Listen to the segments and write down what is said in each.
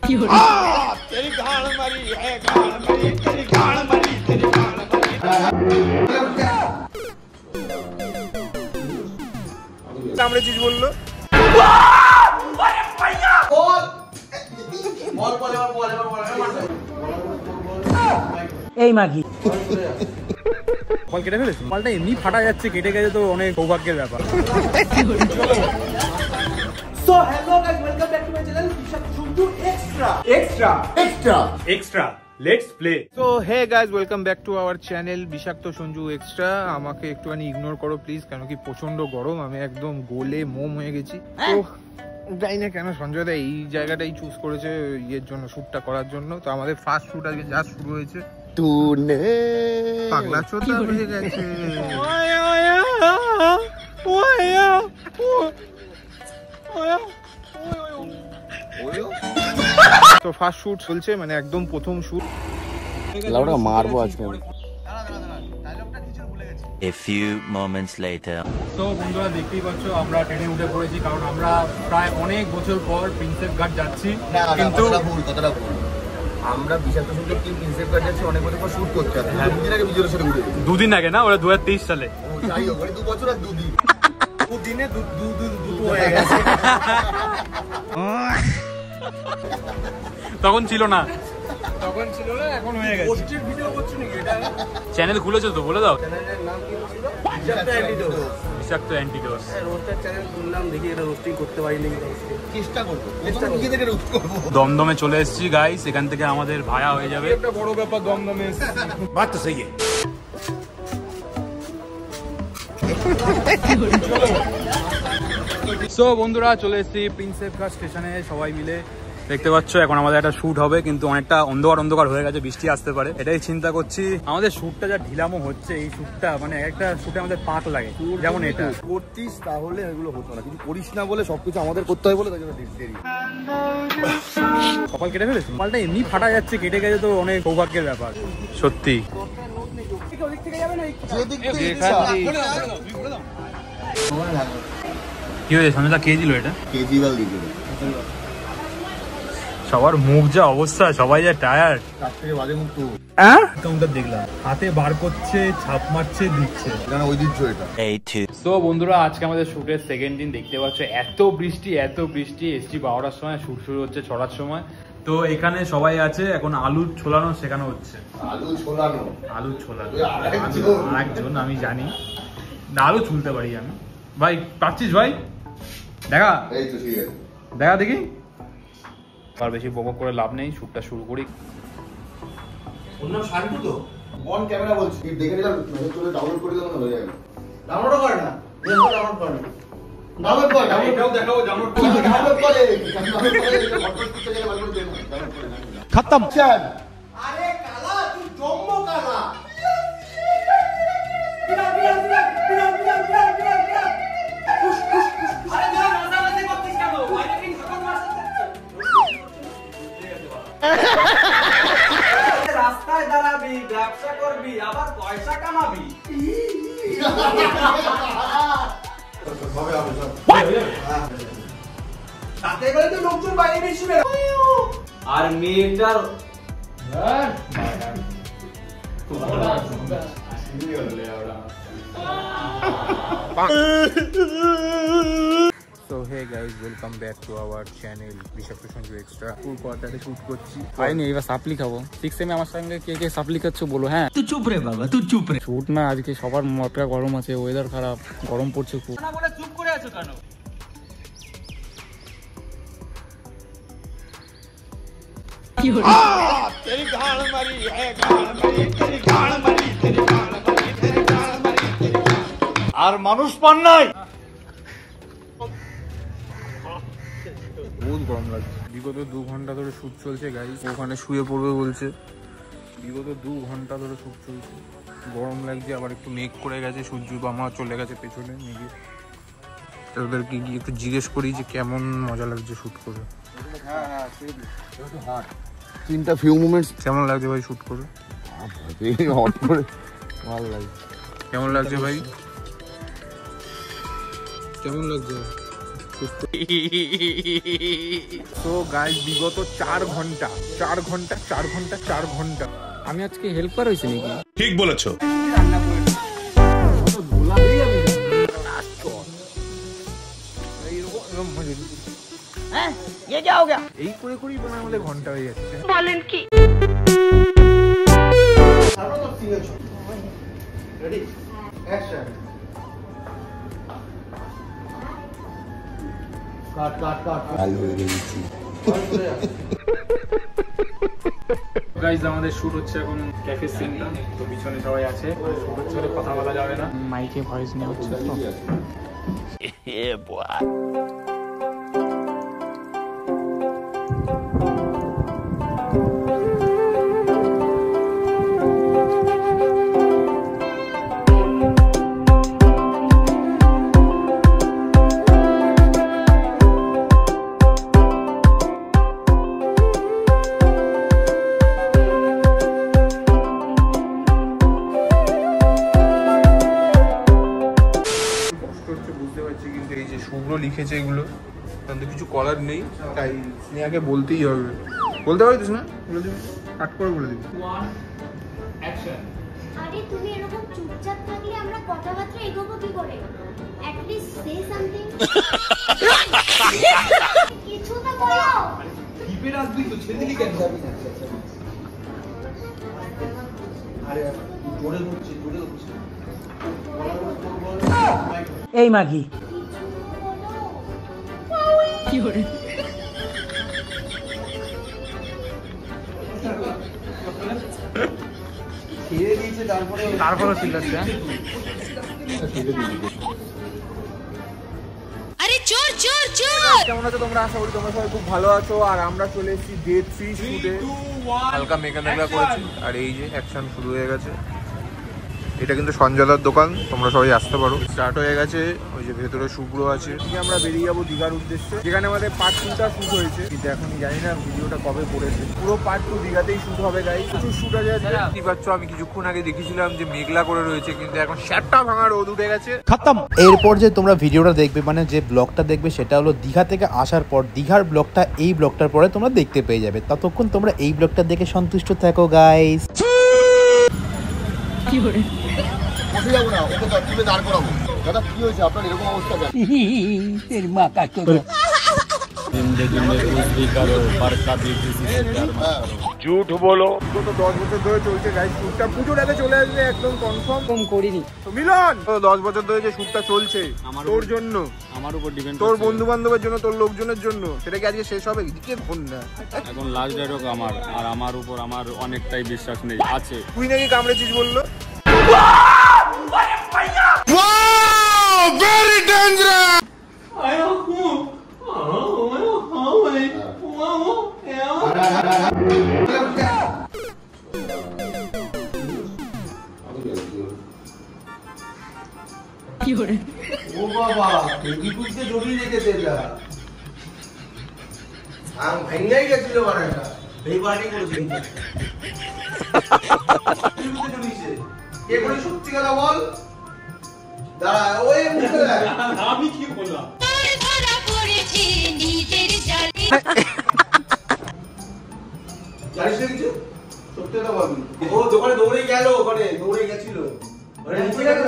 तेरी गाड़ मरी है, गाड़ मरी, तेरी गाड़ मरी, तेरी गाड़ मरी। सामने चीज बोल लो। এই মাগি বল কেটে ফেলেছি, বলটা এমনি ফাটা যাচ্ছে, কেটে গেছে তো অনেক সৌভাগ্যের ব্যাপার। So hello guys, welcome back to my channel Bishak Shunju Extra. Let's play. So hey guys, welcome back to our channel Bishak Shunju Extra. আমাকে একটুখানি ইগনোর করো প্লিজ, কারণ কি প্রচন্ড গরম, আমি একদম গোলে মোম হয়ে গেছি। তো জানি না কেন সঞ্জয় দা এই জায়গাটাই চুজ করেছে ইয়ের জন্য, শ্যুটটা করার জন্য। তো আমাদের ফার্স্ট শ্যুট আজকে যা শুরু হয়েছে, তুনে পাগলা চোদা হয়ে গেছে। তো ফার্স্ট শুট চলছে, মানে একদম প্রথম শুট। লাউডা মারবো আজকে। A few moments later. তো বন্ধুরা দেখতেই পাচ্ছ আমরা ট্রেনে উঠে পড়েছি, কারণ আমরা প্রায় অনেক বছর পর প্রিন্সেপ ঘাট যাচ্ছি। কিন্তু আমরা বিশাল সুন্দর টিম প্রিন্সেপ ঘাট যাচ্ছি অনেক বছর পর শুট করতে। দুদিন আগে বিজয়ের সাথে ঘুরে, দুদিন আগে না, ওরা 2023 সালে। যাই হোক, 2 বছর আর 2 দিন, দুদিনে দুটো হয়ে গেছে। তখন ছিল না, তখন ছিল না, এখন হয়ে গেছে। পোস্টের ভিডিও করছো নাকি এটা? চ্যানেল খুলেছো তো, বলে দাও। চ্যানেলের নাম কি ছিল? বিষাক্ত অ্যান্টিডোস। রোস্টার চ্যানেল খুললাম, দেখি এটা রোস্টিং করতে পারি নাকি। চেষ্টা করব, নিজে থেকে রুট করব। দমদমে চলে এসেছি গাইস, এখান থেকে আমাদের ভায়া হয়ে যাবে। একটা বড় ব্যাপার দমদমে। বাত তো সহি। সো বন্ধুরা চলে এসেছি প্রিন্সেপ ঘাট স্টেশনে সবাই মিলে। দেখতে পাচ্ছ এখন আমাদের একটা শুট হবে, কিন্তু অনেকটা অন্ধকার হয়ে গেছে, বৃষ্টি আসতে পারে, এটাই চিন্তা করছি। আমাদের শুটটা যা ঢিলামো হচ্ছে, এই শুটটা মানে একটা শুটে আমাদের পাক লাগে, যেমন এটা করতিস তাহলে এগুলো হতো না, কিন্তু করিস না বলে সবকিছু আমাদের করতে হয় বলে তাই জন্য দেরি। কপাল কেটে ফেলেছি, কপালটা এমনি ফাটা যাচ্ছে, কেটে গেছে তো অনেক সৌভাগ্যের ব্যাপার সত্যি। কি হয়েছে সঞ্জয় দা, কে দিল এটা? কেজরিওয়াল দিয়েছিল। সবার মুখ যা অবস্থা, সবাই যা টায়ার্ড। তার থেকে বাজে মুখ তো কাউন্টার দেখলাম হাতে বার করছে, ছাপ মারছে, দিচ্ছে, জানা ঐতিহ্য এটা। তো বন্ধুরা আজকে আমাদের শুটের সেকেন্ড দিন। দেখতে পাচ্ছ এত বৃষ্টি এসছি 12টার সময়, শুট শুরু হচ্ছে 6টার সময়। তো এখানে সবাই আছে, এখন আলু ছোলানো শেখানো হচ্ছে। আলু ছোলানো আরেকজন আমি জানি না, আলু ছুলতে পারি আমি। ভাই পাচ্ছিস ভাই? দেখা এই তো ঠিক আছে, দেখা দেখি। আর বেশি বকবক করে লাভ নেই, শুটটা শুরু করি। অন্য শান্তু তো অন ক্যামেরা বলছি, দেখে নিলাম চলে ডাউনলোড করে দিলাম, হয়ে যাবে। ডাউনলোড করে না, ডাউনলোড করে না, ডাউনলোড করে এটাও দেখাবো। ডাউনলোড করে খতম। আরে কালা তুই জম্মো কালা। রাস্তায় দাঁড়াবি, ব্যবসা করবি, আবার পয়সা কামাবি। তাতে করে তো লোকজন বাইরে বেশি বের। আর মেয়েটার So hey guys, welcome back to our channel Bishak Shunju Extra. ফুল কোয়ার্টারে শুট করছি। আইনি এবার সাপলি খাবো। 6 এ আমার সঙ্গে কে সাপলি খাচ্ছ বলো? হ্যাঁ তুই চুপ রে বাবা, তুই চুপ রে। শুট না আজকে, সবার মাথা গরম আছে, ওয়েদার খারাপ, গরম পড়ছে খুব। না বলে চুপ করে আছো কেন? तेरी गाड़ मरी है, गाड़ मरी, तेरी गाड़ मरी, तेरी गाड़ मरी, तेरी गाड़ मरी, तेरी गाड़ मरी। আর মানুষ পান নাই। বহুত গরম লাগছে। বিগত 2 ঘন্টা ধরে শুট চলছে গাইস, ওখানে শুয়ে পড়বে বলছে। বিগত 2 ঘন্টা ধরে শুট চলছে, গরম লাগছে, আবার একটু মেঘ করে গেছে, সূর্য বামা চলে গেছে পেছনে মেঘে। ওদেরকে গিয়ে একটু জিজ্ঞেস করি যে কেমন মজা লাগছে শুট করে। তিনটা ফিউ মোমেন্টস কেমন লাগছে ভাই শুট করে? হট করে ভালো লাগছে। কেমন লাগছে ভাই? কেমন লাগছে? সুস্থ। তো গাইস বিগত 4 ঘন্টা আমি আজকে হেল্পার হয়েছি নাকি? ঠিক বলেছো। এই করে করেই মনে হয় আমাদের ঘন্টা হয়ে যাচ্ছে। বলেন কি? গাইস আমাদের শুট হচ্ছে এখন ক্যাফে সিনটা, তো পিছনে সবাই আছে, শুট হচ্ছে বলে কথা বলা যাবে না, মাইকে ভয়েস নিয়ে হচ্ছে তো। Yeah, boy. শুভ্র লিখেছে এগুলো, তাদের কিছু করার নেই, তাই স্নেহাকে বলতেই হবে। বলতে পারিস না? বলে দিবি, কাট করে বলে দিবি। আরে তুমি এরকম চুপচাপ থাকলে আমরা কথাবার্তা এগোবো কি করে? At least say something. কিছু তো বলো। টিপে রাখবি তো, ছেড়ে দিলি কেন? আরে জোরে বলছি। এই মাগি কি করে? ছেড়ে দিয়েছে তারপরে চিল্লাচ্ছে। আরে চোর চোর চোর! কেমন আছো তোমরা? আশা করি তোমরা সবাই খুব ভালো আছো। আর আমরা চলে এসেছি ডে 3 শুটে। হালকা মেঘা করেছি, আর এই যে অ্যাকশন শুরু হয়ে গেছে। এটা কিন্তু সঞ্জয়দার দোকান, তোমরা সবাই আসতে পারো। স্টার্ট হয়ে গেছে, ওই যে ভেতরে শুভ্র আছে। আমরা বেরিয়ে যাবো দীঘার উদ্দেশ্যে, যেখানে আমাদের পার্ট 2টা শুট হয়েছে, কিন্তু এখন জানি না ভিডিওটা কবে করেছে। পুরো পার্ট 2 দীঘাতেই শুট হবে গাইস, প্রচুর শুট আছে। দেখতে পাচ্ছ, আমি কিছুক্ষণ আগে দেখেছিলাম যে মেঘলা করে রয়েছে, কিন্তু এখন শ্যাটটা ভাঙা রোদ উঠে গেছে। এরপর যে তোমরা ভিডিওটা দেখবে, মানে যে ব্লগটা দেখবে, সেটা হলো দীঘা থেকে আসার পর দীঘার ব্লগটা। এই ব্লগটার পরে তোমরা দেখতে পেয়ে যাবে। ততক্ষণ তোমরা এই ব্লগটা দেখে সন্তুষ্ট থাকো গাইস। কি করে? বসে যাবো না, ওকে তো টিপে দাঁড় করাবো। দাদা কি হয়েছে আপনার এরকম অবস্থা কেন? এর মা কাকে झूठ बोलो। গত 10 বছর ধরে চলছে গাইস শুটটা, পুজোর আগে চলে আসবে একদম কনফার্ম। কম করিনি তো মিলন, তো 10 বছর ধরে যে শুটটা চলছে তোর জন্য, আমার উপর ডিপেন্ড, তোর বন্ধু বান্ধবের জন্য, তোর লোকজনের জন্য, সেটা কি আজকে শেষ হবে? দিকে ফোন না, এখন লাস্ট ডায়লগ আমার, আর আমার উপর আমার অনেকটাই বিশ্বাস নেই আছে। তুই নাকি কামড়েছিস বললো। কি করে? ও বাবা, বেবি কুইতে জড়িয়ে রেখেছে এটা। আম ভাঙাই গেছিল বাড়াটা। এই বাড়ি করেছে কিন্তু। কুইতে জড়িয়েছে। কে করে সত্যি কথা বল? দাঁড়া, ওই মুখে দেখ। আমি কি বললাম? ধরা পড়েছে নিজের জালে। জানিস না কিছু? সত্যি কথা বলবি। ও দোকানে দৌড়ে গেল, ওখানে দৌড়ে গেছিল।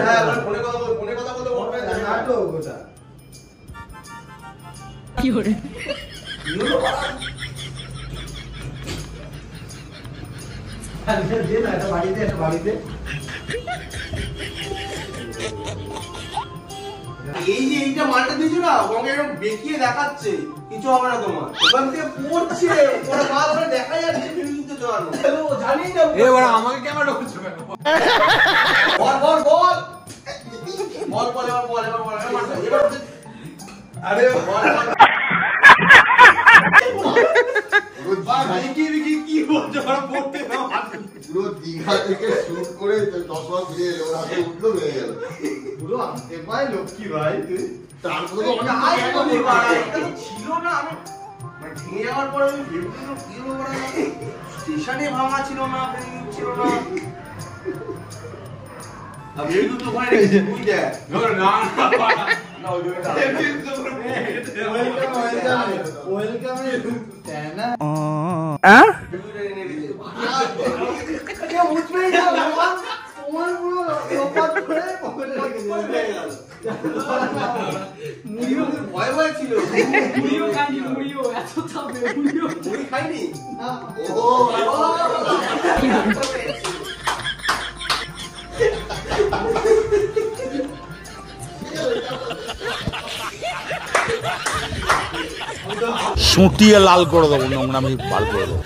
হ্যাঁ, ফোনে কথা বলতে বলবে না তো ওটা। কি করে? এই যে এইটা মালটা দিয়েছো না, ওকে এরকম বেঁকিয়ে দেখাচ্ছে, কিছু হবে না তোমার। ওখান থেকে পড়ছে, ওরা মাল ওরা দেখা যাচ্ছে, ফিল্মিংতে জড়ানো। ও জানি না। এবার আমাকে ক্যামেরা করছো কেন? বল বল বল বল বল এবার বল এবার আরে বল কি বলছো? ওরা পড়তে না পুরো দীঘা থেকে শুট করে 10 মাস দিয়ে ওরা উঠলো হয়ে গেল পুরো। আনতে পাই লক্ষ্মী ভাই তুই, তারপরে তো ছিল না। আমি মানে ভেঙে যাওয়ার পরে আমি ভেবেছিলাম কি হলো, স্টেশনে ভাঙা ছিল না, ছিল না। আমি এই দুটো ওখানে রেখেছি, তুই দেখ। না সুটিয়ে লাল করে দেবো, নোংরা আমি বার করে দেবো।